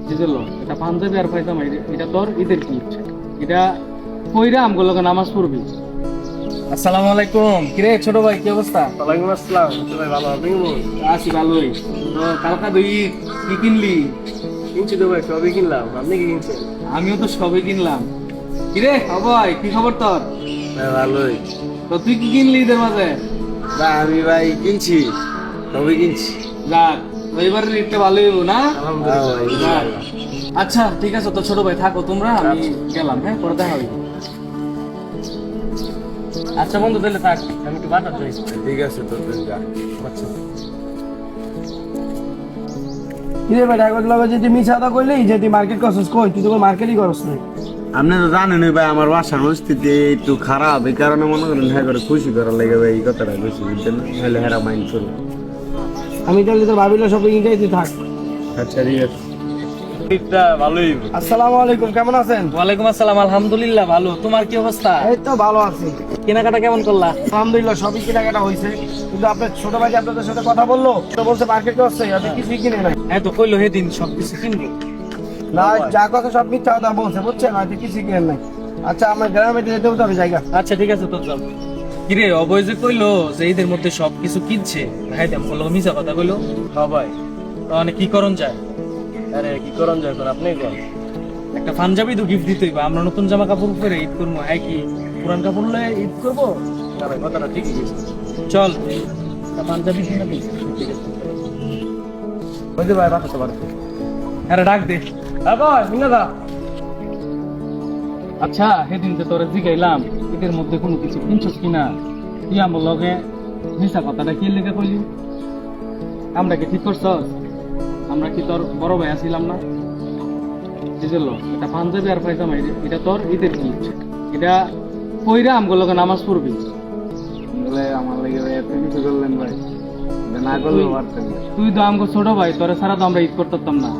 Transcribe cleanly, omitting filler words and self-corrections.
বুঝলো, এটা পাঞ্জাবি আর পায়জামা, এটা তোর ঈদের গিফট। এটা কইরা আমগুলো নামাজ পড়বি। আসসালামু আলাইকুম। কিরে ছোট ভাই, কি অবস্থা? ওয়ালাইকুম আসসালাম। ভাই ভালো, আপনি কেমন? আছি ভালোই। তো কালকা দুই কি কিনলি? কিনছি তো ভাই, সবই কিনলাম। আপনি কি কিনছেন? আমিও তো সবই কিনলাম। কিরে ভাই, কি খবর তোর? ভাই ভালোই। তো তুই কি কিনলি ঈদের মাঝে? ভাই আমি ভাই কিনছি, সবই কিনছি। যাক, এবারের ঈদটা ভালোই হলো না? আলহামদুলিল্লাহ। আচ্ছা ঠিক আছে, তো ছোট ভাই থাকো তোমরা, আমি গেলাম। হ্যাঁ, পরে দেখা হবে। আচ্ছা বন্ধু, তাহলে থাক, আমি একটু বাটা চাই। ঠিক আছে তো, যা। আচ্ছা কিরে ভাই, ঢাকার লগে যদি মিছাটা কইলি যে তুই মার্কেট করছিস, কই তুই তো মার্কেটই করছ না। আপনি তো জানেনই ভাই, আমার বাসার পরিস্থিতি একটু খারাপ, এই কারণে মনে করেন হ্যাঁ করে খুশি করার লাগে ভাই এই কথাটা বেশি, বুঝছেন না? নাহলে হেরা মাইন্ড করবে। আমি তাহলে তো ভাবিলে শপিং যাই, তুই থাক। আচ্ছা ঠিক আছে। ঈদটা ভালোই। আসসালামু আলাইকুম, কেমন আছেন? ওয়ালাইকুম আসসালাম, আলহামদুলিল্লাহ ভালো। তোমার কি অবস্থা? এই তো ভালো আছি, কেনাকাটা কেমন করলা? আলহামদুলিল্লাহ সবই কেনাকাটা হয়েছে। কিন্তু আপনার ছোট ভাই যে আপনাদের সাথে কথা বললো, তো বলছে মার্কেট করছে, আপনি কিছুই কিনে নাই। হ্যাঁ তো কইলো সেদিন সবকিছু কিনবো। না, যা কথা সব মিথ্যা কথা বলছে, বুঝছেন? হয়তো কিছুই কিনে নাই। আচ্ছা, আমার গ্রামে যেতে হতো, আমি জায়গা। আচ্ছা ঠিক আছে, তো চল। কিরে অবয় যে কইলো যে ঈদের মধ্যে সবকিছু কিনছে, ভাই দাম বললো মিছা কথা কইলো। হ্যাঁ ভাই। তাহলে কি করণ যায়? আরে কি করন যায় এখন, আপনি কোন? একটা পাঞ্জাবি তো গিফট দিতেই বা, আমরা নতুন জামা কাপড় পরে ঈদ করবো। হ্যাঁ কি পুরান কাপড় লয়ে ঈদ করবো? না ভাই, কথাটা ঠিকই বলছেন। চল একটা পাঞ্জাবি কিনে দিই। বুঝতে ভাই, বাসাতে পারতো। আরে ডাক দে। হ্যাঁ ভাই, শুনে দা। আচ্ছা সেদিন যে তোরা জিগাইলাম ঈদের মধ্যে কোনো কিছু কিনছস কিনা, তুই আমার লগে মিশা কথাটা কি লেগে কইলি? আমরা কি ঠিক করছস? আমরা কি তোর বড় ভাই আছিলাম না? বুঝলো, এটা পাঞ্জাবি আর পায়জামা, এটা তোর ঈদের গিফট। এটা কইরা আমগুলো নামাজ পড়বি। বলে আমার লাগে ভাই এত কিছু করলেন ভাই, এটা না করলেও পারতেন। তুই তো আমগো ছোট ভাই, তোরা ছাড়া তো আমরা ঈদ করতাম না।